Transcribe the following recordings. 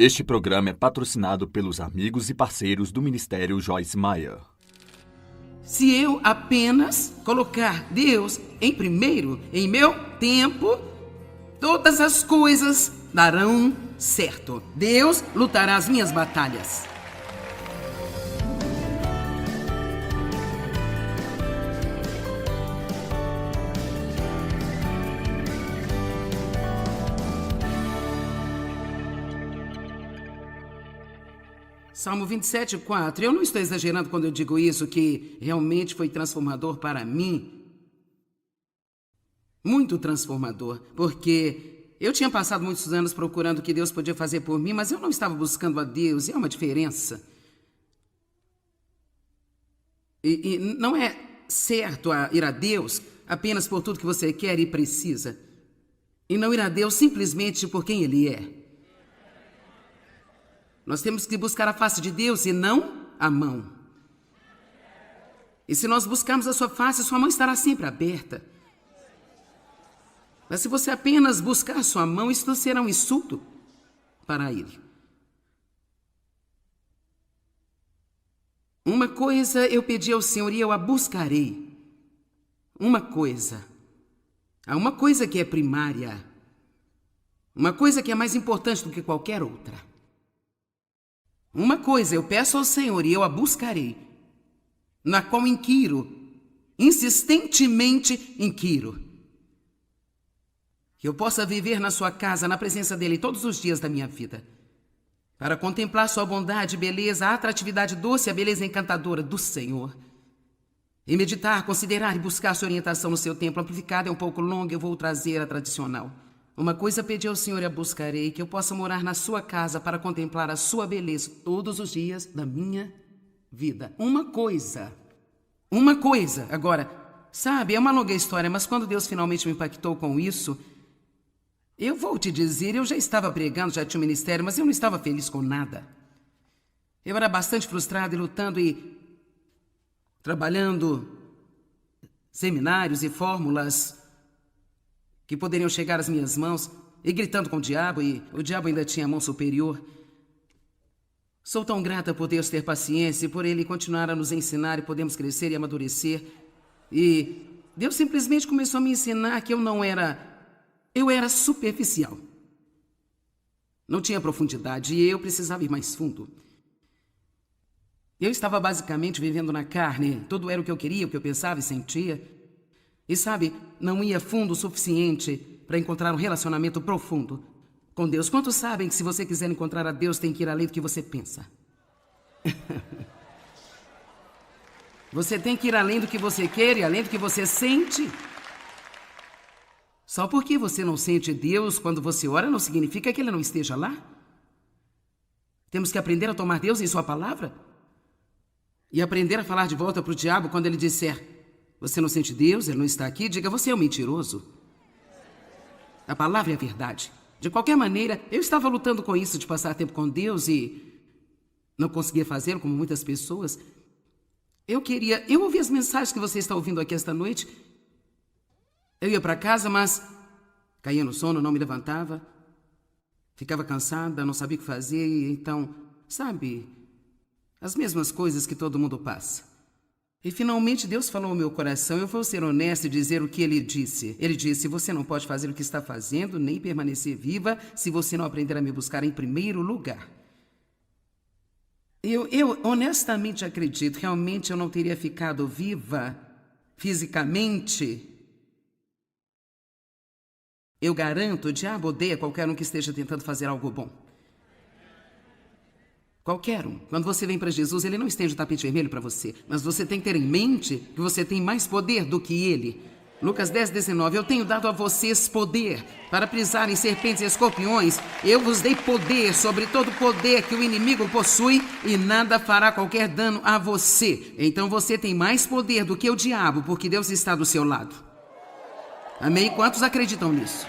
Este programa é patrocinado pelos amigos e parceiros do Ministério Joyce Meyer. Se eu apenas colocar Deus em primeiro em meu tempo, todas as coisas darão certo. Deus lutará as minhas batalhas. Salmo 27:4. Eu não estou exagerando quando eu digo isso, que realmente foi transformador para mim. Muito transformador, porque eu tinha passado muitos anos procurando o que Deus podia fazer por mim, mas eu não estava buscando a Deus, e é uma diferença. E não é certo ir a Deus apenas por tudo que você quer e precisa, e não ir a Deus simplesmente por quem Ele é. Nós temos que buscar a face de Deus e não a mão. E se nós buscarmos a sua face, sua mão estará sempre aberta. Mas se você apenas buscar a sua mão, isso será um insulto para Ele. Uma coisa eu pedi ao Senhor e eu a buscarei. Uma coisa. Há uma coisa que é primária. Uma coisa que é mais importante do que qualquer outra. Uma coisa eu peço ao Senhor e eu a buscarei, na qual inquiro, insistentemente inquiro. Que eu possa viver na sua casa, na presença dEle todos os dias da minha vida, para contemplar sua bondade, beleza, a atratividade doce, a beleza encantadora do Senhor. E meditar, considerar e buscar sua orientação no seu tempo. Amplificada é um pouco longa, eu vou trazer a tradicional. Uma coisa pedi ao Senhor e a buscarei, que eu possa morar na sua casa para contemplar a sua beleza todos os dias da minha vida. Uma coisa. Agora, sabe, é uma longa história, mas quando Deus finalmente me impactou com isso, eu vou te dizer, eu já estava pregando, já tinha um ministério, mas eu não estava feliz com nada. Eu era bastante frustrado e lutando e trabalhando seminários e fórmulas que poderiam chegar às minhas mãos, e gritando com o diabo, e o diabo ainda tinha a mão superior. Sou tão grata por Deus ter paciência e por Ele continuar a nos ensinar e podemos crescer e amadurecer. E Deus simplesmente começou a me ensinar que eu era superficial. Não tinha profundidade e eu precisava ir mais fundo. Eu estava basicamente vivendo na carne, tudo era o que eu queria, o que eu pensava e sentia. E sabe, não ia fundo o suficiente para encontrar um relacionamento profundo com Deus. Quantos sabem que se você quiser encontrar a Deus, tem que ir além do que você pensa? Você tem que ir além do que você quer e além do que você sente. Só porque você não sente Deus quando você ora, não significa que Ele não esteja lá. Temos que aprender a tomar Deus em sua palavra e aprender a falar de volta para o diabo quando ele disser: você não sente Deus, Ele não está aqui, diga: você é um mentiroso. A palavra é a verdade. De qualquer maneira, eu estava lutando com isso de passar tempo com Deus e não conseguia fazê-lo como muitas pessoas. Eu ouvi as mensagens que você está ouvindo aqui esta noite. Eu ia para casa, mas caía no sono, não me levantava. Ficava cansada, não sabia o que fazer, e então, sabe, as mesmas coisas que todo mundo passa. E finalmente Deus falou ao meu coração. Eu vou ser honesto e dizer o que Ele disse. Ele disse: você não pode fazer o que está fazendo, nem permanecer viva, se você não aprender a me buscar em primeiro lugar. Eu honestamente acredito, realmente eu não teria ficado viva fisicamente. Eu garanto, o diabo odeia qualquer um que esteja tentando fazer algo bom. Qualquer um. Quando você vem para Jesus, Ele não estende o tapete vermelho para você. Mas você tem que ter em mente que você tem mais poder do que Ele. Lucas 10:19. Eu tenho dado a vocês poder para pisar em serpentes e escorpiões. Eu vos dei poder sobre todo poder que o inimigo possui e nada fará qualquer dano a você. Então você tem mais poder do que o diabo, porque Deus está do seu lado. Amém? Quantos acreditam nisso?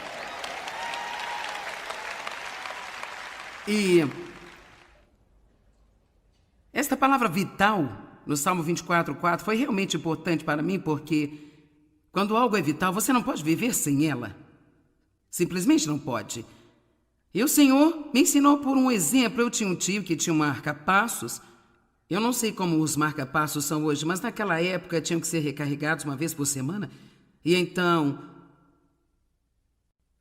E esta palavra vital, no Salmo 24:4, foi realmente importante para mim, porque quando algo é vital, você não pode viver sem ela. Simplesmente não pode. E o Senhor me ensinou por um exemplo. Eu tinha um tio que tinha um marca-passos. Eu não sei como os marca-passos são hoje, mas naquela época tinham que ser recarregados uma vez por semana. E então,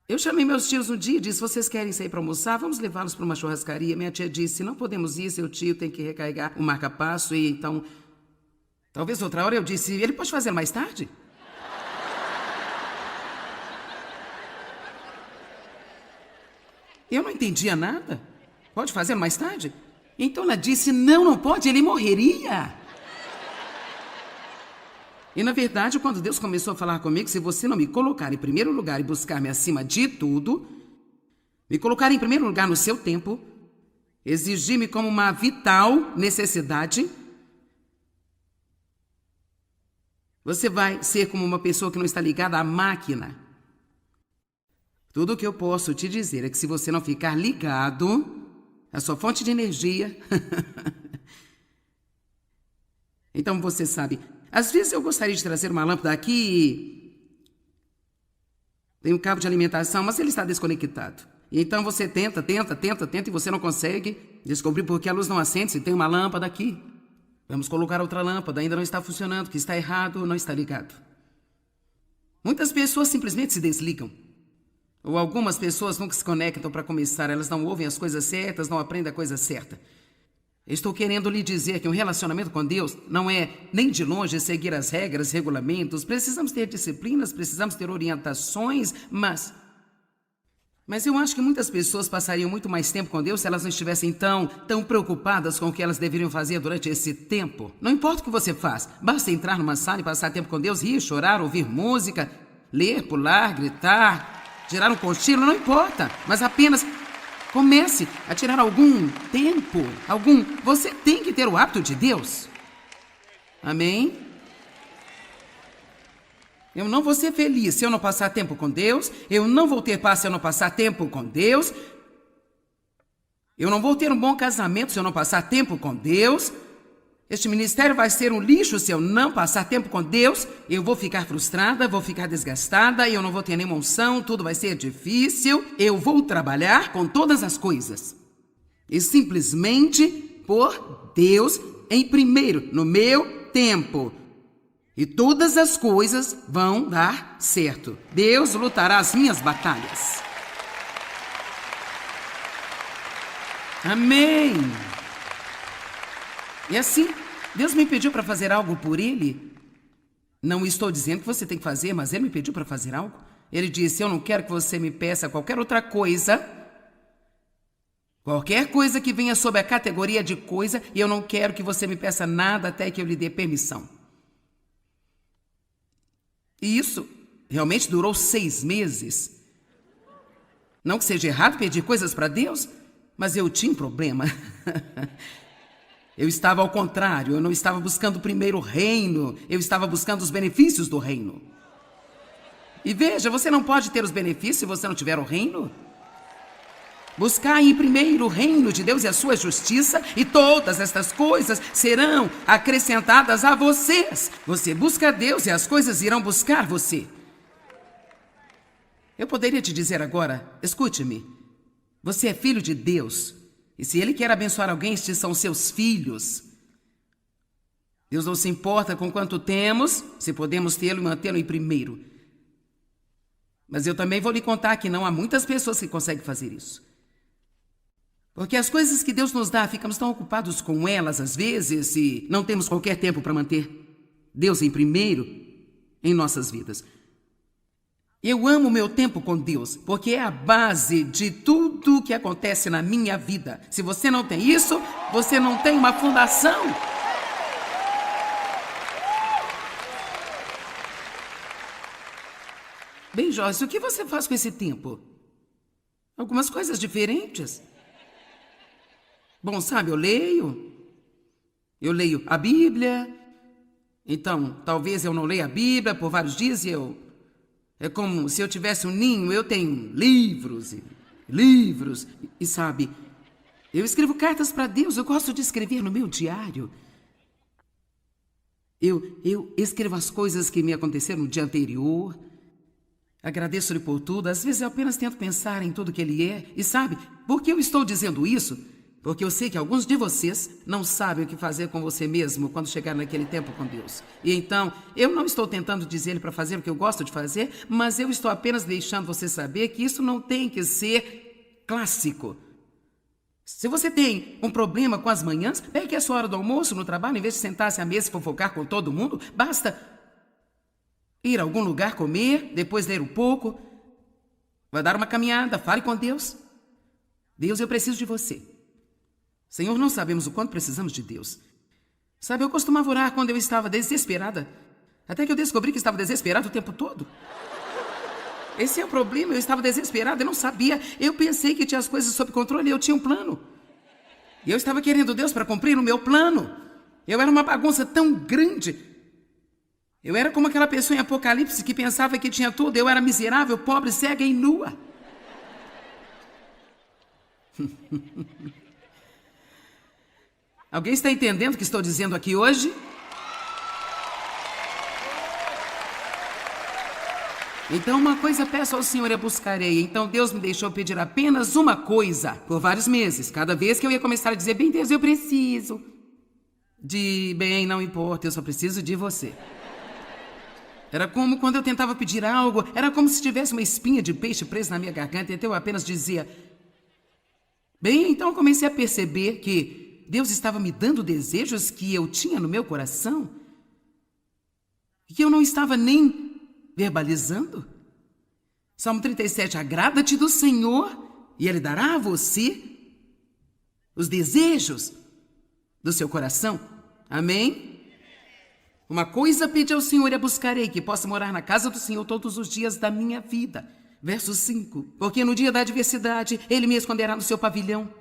eu chamei meus tios um dia e disse: vocês querem sair para almoçar? Vamos levá-los para uma churrascaria. Minha tia disse: não podemos ir, seu tio tem que recarregar o marca-passo. E então, talvez outra hora. Eu disse: ele pode fazer mais tarde? Eu não entendia nada. Pode fazer mais tarde? Então ela disse: não pode, ele morreria. E na verdade, quando Deus começou a falar comigo: se você não me colocar em primeiro lugar e buscar-me acima de tudo, me colocar em primeiro lugar no seu tempo, exigir-me como uma vital necessidade, você vai ser como uma pessoa que não está ligada à máquina. Tudo o que eu posso te dizer é que se você não ficar ligado à sua fonte de energia... Então você sabe, às vezes eu gostaria de trazer uma lâmpada aqui e... tem um cabo de alimentação, mas ele está desconectado. E então você tenta e você não consegue descobrir por que a luz não acende se tem uma lâmpada aqui. Vamos colocar outra lâmpada, ainda não está funcionando, que está errado, não está ligado. Muitas pessoas simplesmente se desligam. Ou algumas pessoas nunca se conectam para começar, elas não ouvem as coisas certas, não aprendem a coisa certa. Estou querendo lhe dizer que um relacionamento com Deus não é nem de longe seguir as regras, regulamentos. Precisamos ter disciplinas, precisamos ter orientações, mas eu acho que muitas pessoas passariam muito mais tempo com Deus se elas não estivessem tão preocupadas com o que elas deveriam fazer durante esse tempo. Não importa o que você faz, basta entrar numa sala e passar tempo com Deus, rir, chorar, ouvir música, ler, pular, gritar... tirar um cochilo, não importa, mas apenas comece a tirar algum tempo, Você tem que ter o hábito de Deus. Amém? Eu não vou ser feliz se eu não passar tempo com Deus, eu não vou ter paz se eu não passar tempo com Deus, eu não vou ter um bom casamento se eu não passar tempo com Deus. Este ministério vai ser um lixo se eu não passar tempo com Deus. Eu vou ficar frustrada, vou ficar desgastada, eu não vou ter nenhuma unção, tudo vai ser difícil. Eu vou trabalhar com todas as coisas. E simplesmente por Deus em primeiro, no meu tempo. E todas as coisas vão dar certo. Deus lutará as minhas batalhas. Amém. E assim, Deus me pediu para fazer algo por Ele. Não estou dizendo que você tem que fazer, mas Ele me pediu para fazer algo. Ele disse: eu não quero que você me peça qualquer outra coisa. Qualquer coisa que venha sob a categoria de coisa, e eu não quero que você me peça nada até que eu lhe dê permissão. E isso realmente durou 6 meses. Não que seja errado pedir coisas para Deus, mas eu tinha um problema. Eu estava ao contrário, eu não estava buscando primeiro o reino, eu estava buscando os benefícios do reino. E veja, você não pode ter os benefícios se você não tiver o reino. Buscar em primeiro o reino de Deus e a sua justiça, e todas estas coisas serão acrescentadas a vocês. Você busca Deus e as coisas irão buscar você. Eu poderia te dizer agora: escute-me, você é filho de Deus. E se Ele quer abençoar alguém, estes são seus filhos. Deus não se importa com quanto temos, se podemos tê-lo e mantê-lo em primeiro. Mas eu também vou lhe contar que não há muitas pessoas que conseguem fazer isso. Porque as coisas que Deus nos dá, ficamos tão ocupados com elas às vezes e não temos qualquer tempo para manter Deus em primeiro em nossas vidas. Eu amo o meu tempo com Deus, porque é a base de tudo que acontece na minha vida. Se você não tem isso, você não tem uma fundação. Bem, Joyce, o que você faz com esse tempo? Algumas coisas diferentes. Bom, sabe, eu leio a Bíblia. Então, talvez eu não leia a Bíblia por vários dias e é como se eu tivesse um ninho, eu tenho livros e livros. E sabe, eu escrevo cartas para Deus, eu gosto de escrever no meu diário. Eu escrevo as coisas que me aconteceram no dia anterior. Agradeço-lhe por tudo. Às vezes eu apenas tento pensar em tudo que ele é. E sabe, por que eu estou dizendo isso? Porque eu sei que alguns de vocês não sabem o que fazer com você mesmo quando chegar naquele tempo com Deus. E então, eu não estou tentando dizer-lhe para fazer o que eu gosto de fazer, mas eu estou apenas deixando você saber que isso não tem que ser clássico. Se você tem um problema com as manhãs, pegue a sua hora do almoço no trabalho, em vez de sentar-se à mesa e fofocar com todo mundo, basta ir a algum lugar comer, depois ler um pouco, vai dar uma caminhada, fale com Deus. Deus, eu preciso de você. Senhor, não sabemos o quanto precisamos de Deus. Sabe, eu costumava orar quando eu estava desesperada, até que eu descobri que estava desesperado o tempo todo. Esse é o problema, eu estava desesperada, eu não sabia. Eu pensei que tinha as coisas sob controle e eu tinha um plano. E eu estava querendo Deus para cumprir o meu plano. Eu era uma bagunça tão grande. Eu era como aquela pessoa em Apocalipse que pensava que tinha tudo. Eu era miserável, pobre, cega e nua. Alguém está entendendo o que estou dizendo aqui hoje? Então uma coisa peço ao Senhor e a buscarei. Então Deus me deixou pedir apenas uma coisa por vários meses. Cada vez que eu ia começar a dizer, bem, Deus, eu preciso de, bem, não importa, eu só preciso de você. Era como quando eu tentava pedir algo, era como se tivesse uma espinha de peixe presa na minha garganta, então eu apenas dizia, bem, então eu comecei a perceber que Deus estava me dando desejos que eu tinha no meu coração, que eu não estava nem verbalizando. Salmo 37, agrada-te do Senhor e Ele dará a você os desejos do seu coração. Amém? Uma coisa pedi ao Senhor e a buscarei, que possa morar na casa do Senhor todos os dias da minha vida. Verso 5, porque no dia da adversidade Ele me esconderá no seu pavilhão.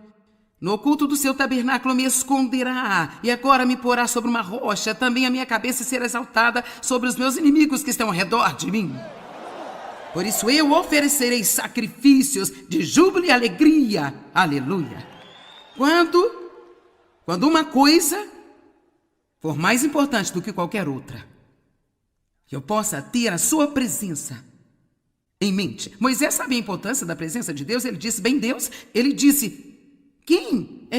No oculto do seu tabernáculo me esconderá, e agora me porá sobre uma rocha, também a minha cabeça será exaltada sobre os meus inimigos que estão ao redor de mim. Por isso eu oferecerei sacrifícios de júbilo e alegria. Aleluia. Quando uma coisa for mais importante do que qualquer outra, que eu possa ter a sua presença em mente. Moisés sabia a importância da presença de Deus. Ele disse, bem, Deus, ele disse, quem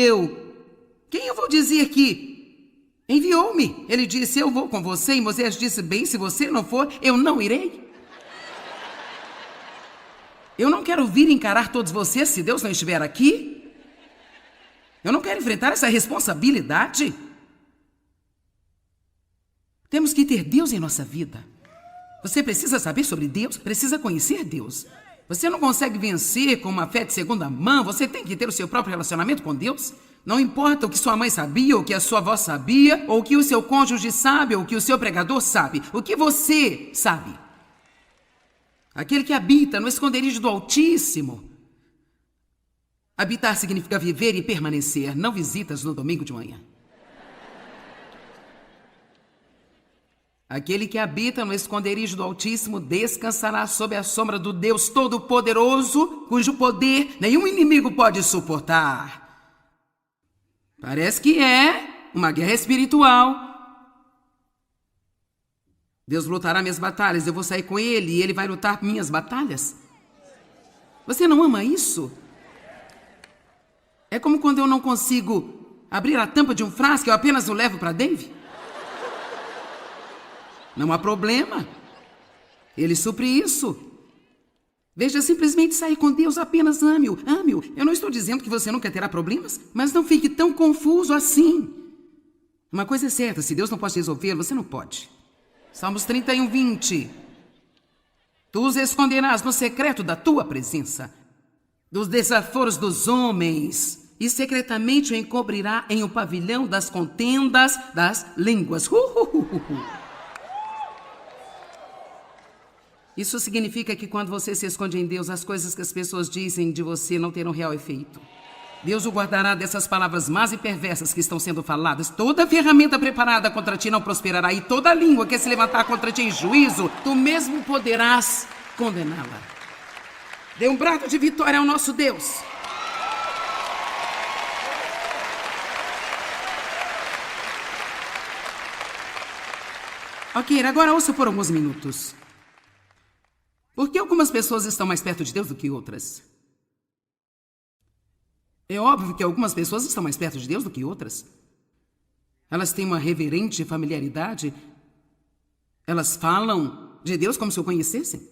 eu vou dizer que enviou-me? Ele disse, eu vou com você. E Moisés disse, bem, se você não for, eu não irei. Eu não quero vir encarar todos vocês se Deus não estiver aqui. Eu não quero enfrentar essa responsabilidade. Temos que ter Deus em nossa vida. Você precisa saber sobre Deus, precisa conhecer Deus. Você não consegue vencer com uma fé de segunda mão, você tem que ter o seu próprio relacionamento com Deus. Não importa o que sua mãe sabia, ou o que a sua avó sabia, ou o que o seu cônjuge sabe, ou o que o seu pregador sabe. O que você sabe? Aquele que habita no esconderijo do Altíssimo. Habitar significa viver e permanecer, não visitas no domingo de manhã. Aquele que habita no esconderijo do Altíssimo descansará sob a sombra do Deus Todo-Poderoso, cujo poder nenhum inimigo pode suportar. Parece que é uma guerra espiritual. Deus lutará minhas batalhas, eu vou sair com Ele e Ele vai lutar minhas batalhas. Você não ama isso? É como quando eu não consigo abrir a tampa de um frasco, eu apenas o levo para Dave. Não há problema. Ele supre isso. Veja, simplesmente sair com Deus, apenas ame-o. Ame-o. Eu não estou dizendo que você nunca terá problemas, mas não fique tão confuso assim. Uma coisa é certa, se Deus não pode resolver, você não pode. Salmos 31, 20. Tu os esconderás no secreto da tua presença, dos desaforos dos homens, e secretamente o encobrirá em um pavilhão das contendas das línguas. Isso significa que quando você se esconde em Deus, as coisas que as pessoas dizem de você não terão real efeito. Deus o guardará dessas palavras más e perversas que estão sendo faladas. Toda ferramenta preparada contra ti não prosperará, e toda língua que se levantar contra ti em juízo, tu mesmo poderás condená-la. Dê um brado de vitória ao nosso Deus. Ok, agora ouça por alguns minutos. Por que algumas pessoas estão mais perto de Deus do que outras? É óbvio que algumas pessoas estão mais perto de Deus do que outras. Elas têm uma reverente familiaridade. Elas falam de Deus como se o conhecessem.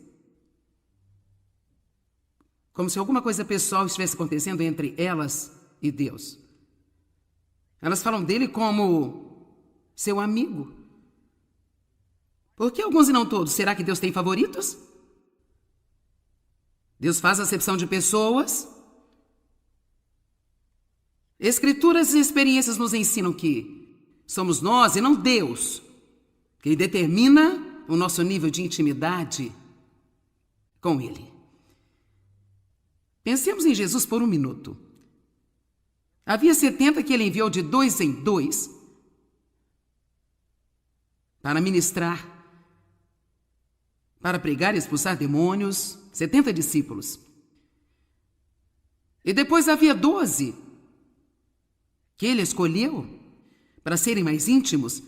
Como se alguma coisa pessoal estivesse acontecendo entre elas e Deus. Elas falam dele como seu amigo. Por que alguns e não todos? Será que Deus tem favoritos? Deus faz acepção de pessoas? Escrituras e experiências nos ensinam que somos nós e não Deus quem determina o nosso nível de intimidade com Ele. Pensemos em Jesus por um minuto. Havia 70 que Ele enviou de 2 em 2 para ministrar, para pregar e expulsar demônios, 70 discípulos. E depois havia 12 que Ele escolheu para serem mais íntimos.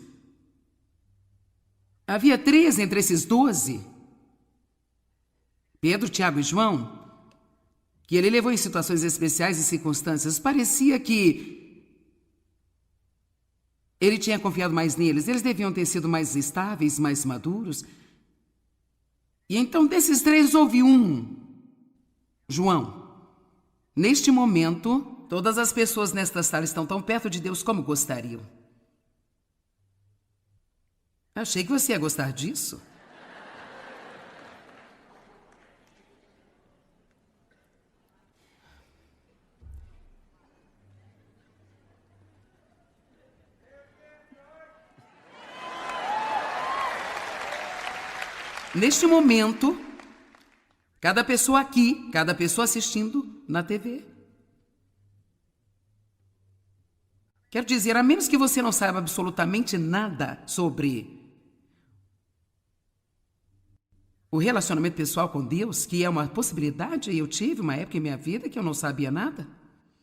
Havia 3 entre esses 12, Pedro, Tiago e João, que Ele levou em situações especiais e circunstâncias. Parecia que Ele tinha confiado mais neles. Eles deviam ter sido mais estáveis, mais maduros. E então desses 3 houve um, João. Neste momento, todas as pessoas nesta sala estão tão perto de Deus como gostariam. Achei que você ia gostar disso. Neste momento, cada pessoa aqui, cada pessoa assistindo na TV. Quero dizer, a menos que você não saiba absolutamente nada sobre o relacionamento pessoal com Deus, que é uma possibilidade, eu tive uma época em minha vida que eu não sabia nada.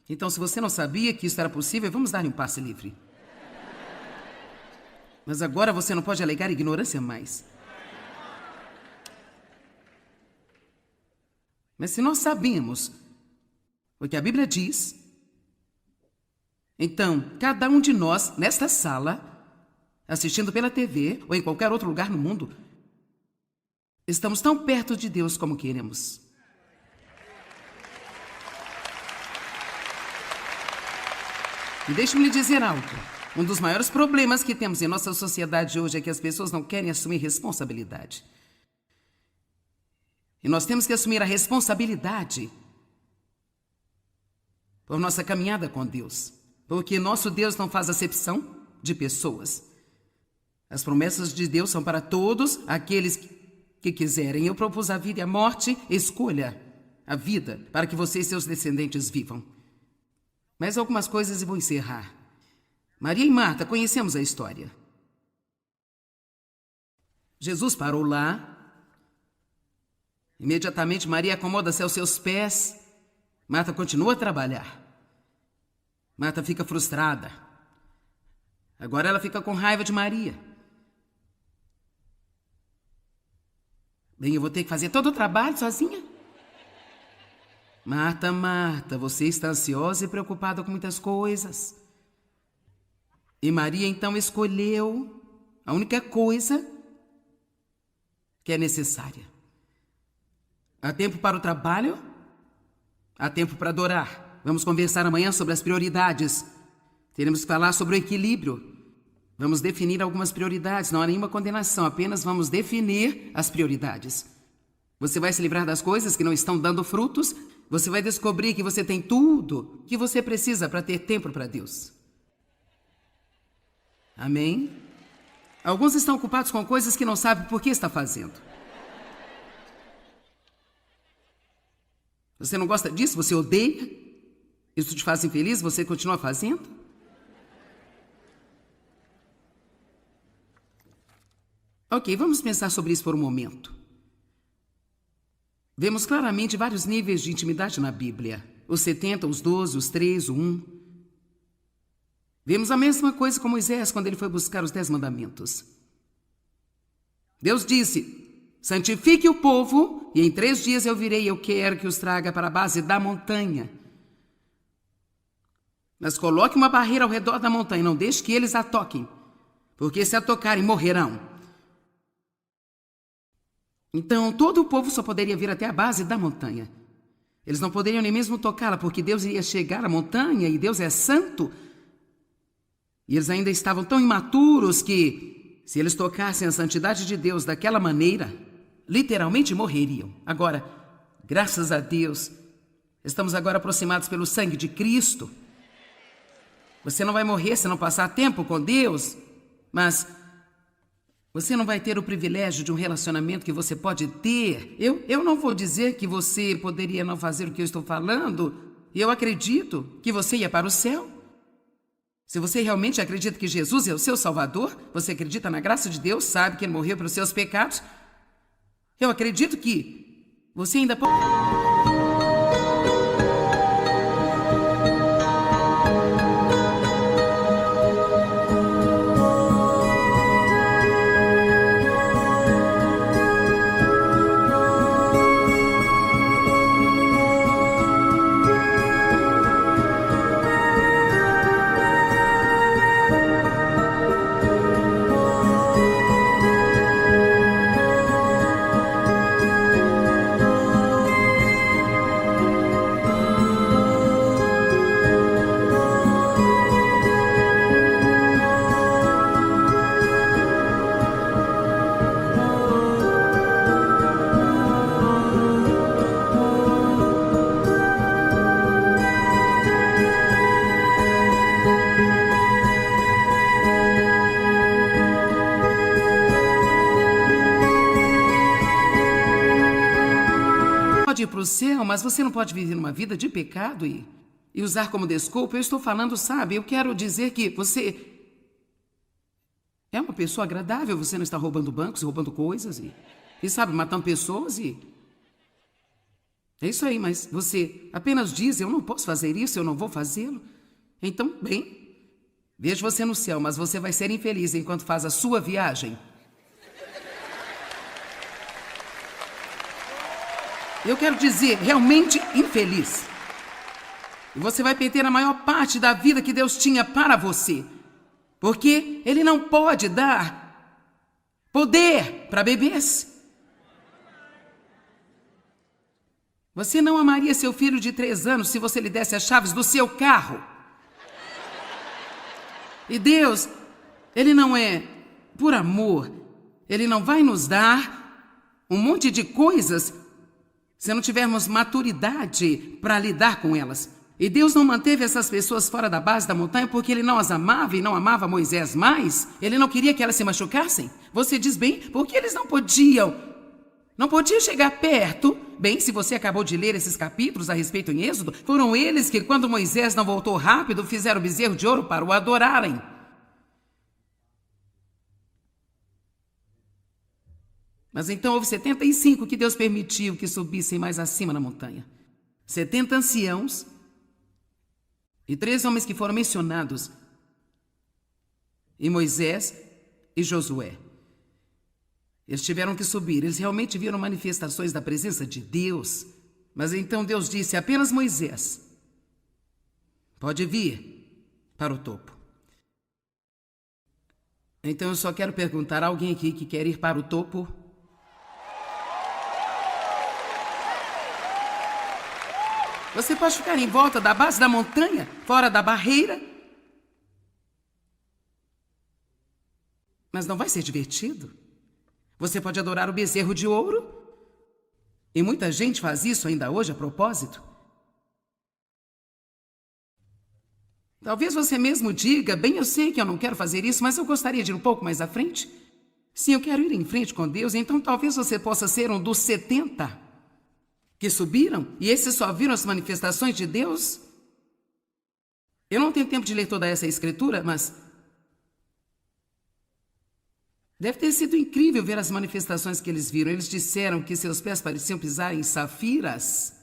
Então, se você não sabia que isso era possível, vamos dar-lhe um passe livre. Mas agora você não pode alegar ignorância mais. Mas se nós sabemos o que a Bíblia diz, então, cada um de nós, nesta sala, assistindo pela TV ou em qualquer outro lugar no mundo, estamos tão perto de Deus como queremos. E deixe-me lhe dizer algo. Um dos maiores problemas que temos em nossa sociedade hoje é que as pessoas não querem assumir responsabilidade. E nós temos que assumir a responsabilidade por nossa caminhada com Deus. Porque nosso Deus não faz acepção de pessoas. As promessas de Deus são para todos aqueles que quiserem. Eu propus a vida e a morte, escolha a vida para que você e seus descendentes vivam. Mais algumas coisas e vou encerrar. Maria e Marta, conhecemos a história. Jesus parou lá. Imediatamente Maria acomoda-se aos seus pés. Marta continua a trabalhar. Marta fica frustrada. Agora ela fica com raiva de Maria. Bem, eu vou ter que fazer todo o trabalho sozinha? Marta, Marta, você está ansiosa e preocupada com muitas coisas. E Maria então escolheu a única coisa que é necessária. Há tempo para o trabalho, há tempo para adorar. Vamos conversar amanhã sobre as prioridades. Teremos que falar sobre o equilíbrio. Vamos definir algumas prioridades. Não há nenhuma condenação, apenas vamos definir as prioridades. Você vai se livrar das coisas que não estão dando frutos. Você vai descobrir que você tem tudo que você precisa para ter tempo para Deus. Amém? Alguns estão ocupados com coisas que não sabem por que está fazendo. Você não gosta disso? Você odeia? Isso te faz infeliz? Você continua fazendo? Ok, vamos pensar sobre isso por um momento. Vemos claramente vários níveis de intimidade na Bíblia. Os 70, os 12, os 3, o 1. Vemos a mesma coisa com Moisés quando ele foi buscar os 10 mandamentos. Deus disse, santifique o povo, e em 3 dias eu virei, eu quero que os traga para a base da montanha. Mas coloque uma barreira ao redor da montanha, não deixe que eles a toquem, porque se a tocarem, morrerão. Então, todo o povo só poderia vir até a base da montanha. Eles não poderiam nem mesmo tocá-la, porque Deus iria chegar à montanha, e Deus é santo. E eles ainda estavam tão imaturos que, se eles tocassem a santidade de Deus daquela maneira, literalmente morreriam. Agora, graças a Deus, estamos agora aproximados pelo sangue de Cristo. Você não vai morrer se não passar tempo com Deus, mas você não vai ter o privilégio de um relacionamento que você pode ter. Eu não vou dizer que você poderia não fazer o que eu estou falando. Eu acredito que você ia para o céu. Se você realmente acredita que Jesus é o seu Salvador, você acredita na graça de Deus, sabe que Ele morreu pelos seus pecados, eu acredito que você ainda pode... Pode ir para o céu, mas você não pode viver uma vida de pecado e usar como desculpa. Eu estou falando, sabe, eu quero dizer que você é uma pessoa agradável, você não está roubando bancos, roubando coisas e sabe, matando pessoas e... É isso aí, mas você apenas diz, eu não posso fazer isso, eu não vou fazê-lo. Então, bem, vejo você no céu, mas você vai ser infeliz enquanto faz a sua viagem. Eu quero dizer, realmente infeliz. E você vai perder a maior parte da vida que Deus tinha para você. Porque Ele não pode dar poder para bebês. Você não amaria seu filho de 3 anos se você lhe desse as chaves do seu carro. E Deus, Ele não é por amor. Ele não vai nos dar um monte de coisas se não tivermos maturidade para lidar com elas. E Deus não manteve essas pessoas fora da base da montanha porque Ele não as amava e não amava Moisés mais. Ele não queria que elas se machucassem. Você diz bem, porque eles não podiam chegar perto. Bem, se você acabou de ler esses capítulos a respeito em Êxodo, foram eles que, quando Moisés não voltou rápido, fizeram o bezerro de ouro para o adorarem. Mas então houve 75 que Deus permitiu que subissem mais acima na montanha. 70 anciãos e 3 homens que foram mencionados, e Moisés e Josué. Eles tiveram que subir, eles realmente viram manifestações da presença de Deus. Mas então Deus disse, apenas Moisés pode vir para o topo. Então eu só quero perguntar a alguém aqui que quer ir para o topo? Você pode ficar em volta da base da montanha, fora da barreira. Mas não vai ser divertido. Você pode adorar o bezerro de ouro. E muita gente faz isso ainda hoje a propósito. Talvez você mesmo diga, bem, eu sei que eu não quero fazer isso, mas eu gostaria de ir um pouco mais à frente. Sim, eu quero ir em frente com Deus, então talvez você possa ser um dos 70 que subiram, e esses só viram as manifestações de Deus. Eu não tenho tempo de ler toda essa escritura, mas deve ter sido incrível ver as manifestações que eles viram. Eles disseram que seus pés pareciam pisar em safiras.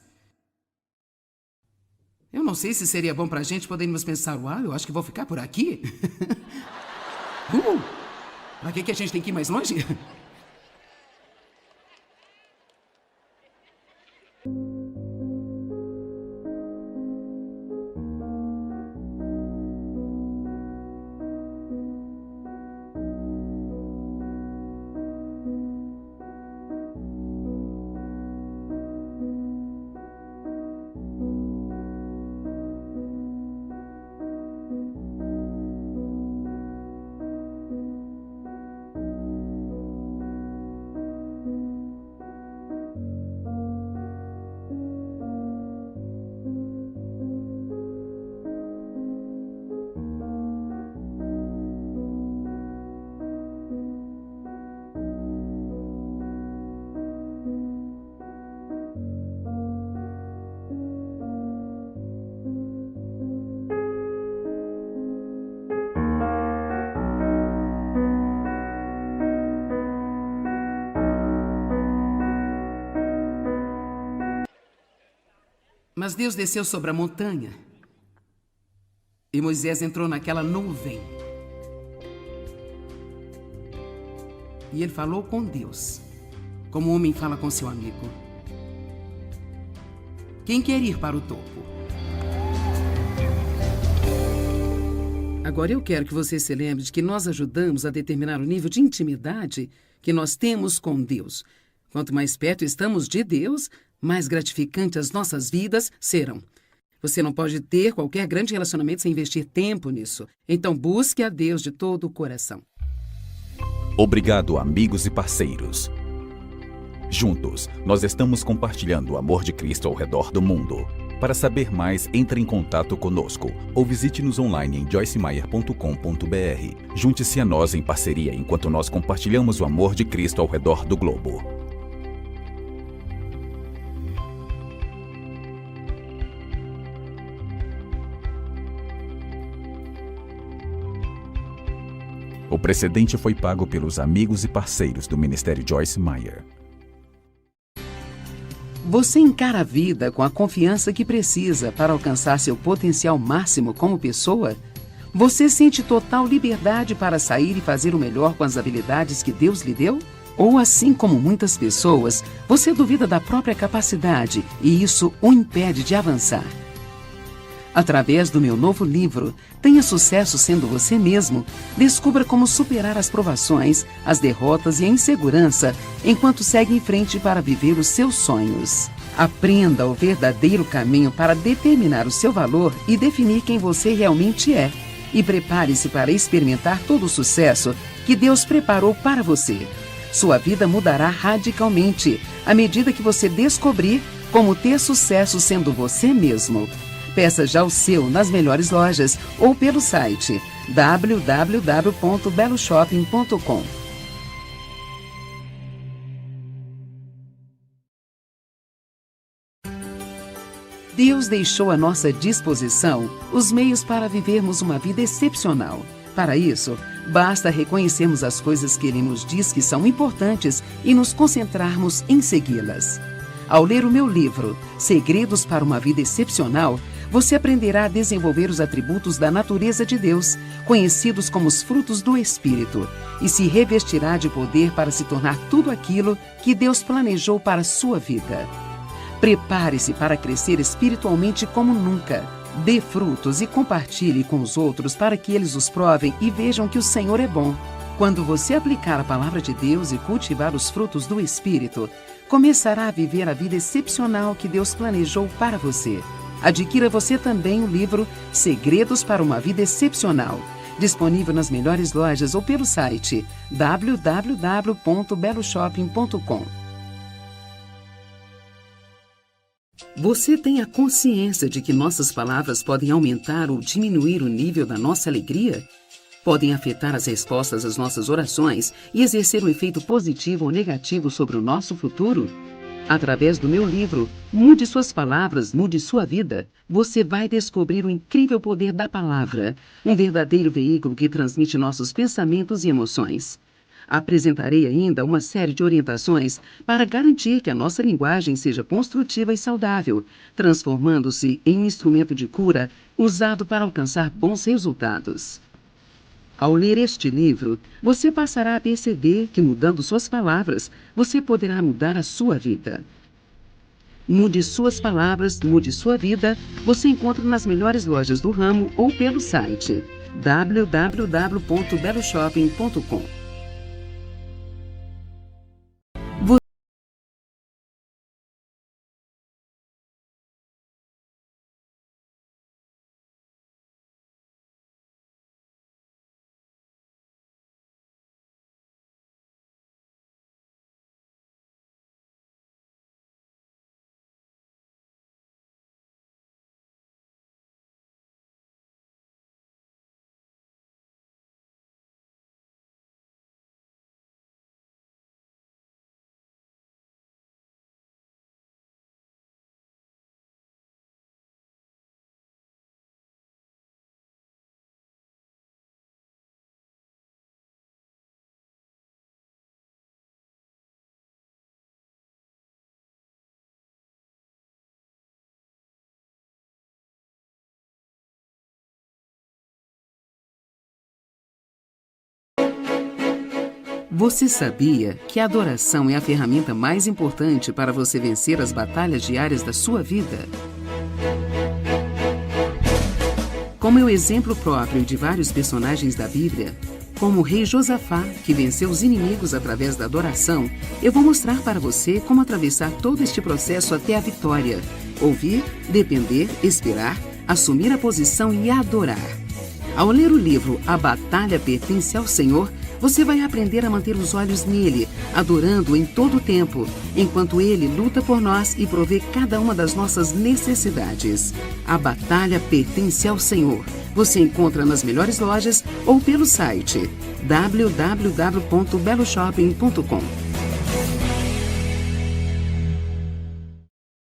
Eu não sei se seria bom para a gente podermos pensar, uau, eu acho que vou ficar por aqui. Para que a gente tem que ir mais longe? Mas Deus desceu sobre a montanha e Moisés entrou naquela nuvem. E ele falou com Deus, como um homem fala com seu amigo. Quem quer ir para o topo? Agora eu quero que você se lembre de que nós ajudamos a determinar o nível de intimidade que nós temos com Deus. Quanto mais perto estamos de Deus, mais gratificantes as nossas vidas serão. Você não pode ter qualquer grande relacionamento sem investir tempo nisso. Então busque a Deus de todo o coração. Obrigado, amigos e parceiros. Juntos, nós estamos compartilhando o amor de Cristo ao redor do mundo. Para saber mais, entre em contato conosco ou visite-nos online em joycemeyer.com.br. Junte-se a nós em parceria enquanto nós compartilhamos o amor de Cristo ao redor do globo. O precedente foi pago pelos amigos e parceiros do Ministério Joyce Meyer. Você encara a vida com a confiança que precisa para alcançar seu potencial máximo como pessoa? Você sente total liberdade para sair e fazer o melhor com as habilidades que Deus lhe deu? Ou, assim como muitas pessoas, você duvida da própria capacidade e isso o impede de avançar? Através do meu novo livro, Tenha Sucesso Sendo Você Mesmo, descubra como superar as provações, as derrotas e a insegurança enquanto segue em frente para viver os seus sonhos. Aprenda o verdadeiro caminho para determinar o seu valor e definir quem você realmente é. E prepare-se para experimentar todo o sucesso que Deus preparou para você. Sua vida mudará radicalmente à medida que você descobrir como ter sucesso sendo você mesmo. Peça já o seu nas melhores lojas ou pelo site www.beloshopping.com. Deus deixou à nossa disposição os meios para vivermos uma vida excepcional. Para isso, basta reconhecermos as coisas que Ele nos diz que são importantes e nos concentrarmos em segui-las. Ao ler o meu livro, Segredos para uma Vida Excepcional, você aprenderá a desenvolver os atributos da natureza de Deus, conhecidos como os frutos do Espírito, e se revestirá de poder para se tornar tudo aquilo que Deus planejou para a sua vida. Prepare-se para crescer espiritualmente como nunca. Dê frutos e compartilhe com os outros para que eles os provem e vejam que o Senhor é bom. Quando você aplicar a palavra de Deus e cultivar os frutos do Espírito, começará a viver a vida excepcional que Deus planejou para você. Adquira você também o livro Segredos para uma Vida Excepcional, disponível nas melhores lojas ou pelo site www.beloshopping.com. Você tem a consciência de que nossas palavras podem aumentar ou diminuir o nível da nossa alegria? Podem afetar as respostas às nossas orações e exercer um efeito positivo ou negativo sobre o nosso futuro? Através do meu livro, Mude Suas Palavras, Mude Sua Vida, você vai descobrir o incrível poder da palavra, um verdadeiro veículo que transmite nossos pensamentos e emoções. Apresentarei ainda uma série de orientações para garantir que a nossa linguagem seja construtiva e saudável, transformando-se em um instrumento de cura usado para alcançar bons resultados. Ao ler este livro, você passará a perceber que, mudando suas palavras, você poderá mudar a sua vida. Mude Suas Palavras, Mude Sua Vida, você encontra nas melhores lojas do ramo ou pelo site www.beloshopping.com. Você sabia que a adoração é a ferramenta mais importante para você vencer as batalhas diárias da sua vida? Como é o exemplo próprio de vários personagens da Bíblia, como o rei Josafá, que venceu os inimigos através da adoração, eu vou mostrar para você como atravessar todo este processo até a vitória. Ouvir, depender, esperar, assumir a posição e adorar. Ao ler o livro A Batalha Pertence ao Senhor, você vai aprender a manter os olhos nele, adorando-o em todo o tempo, enquanto ele luta por nós e provê cada uma das nossas necessidades. A Batalha Pertence ao Senhor. Você encontra nas melhores lojas ou pelo site www.beloshopping.com.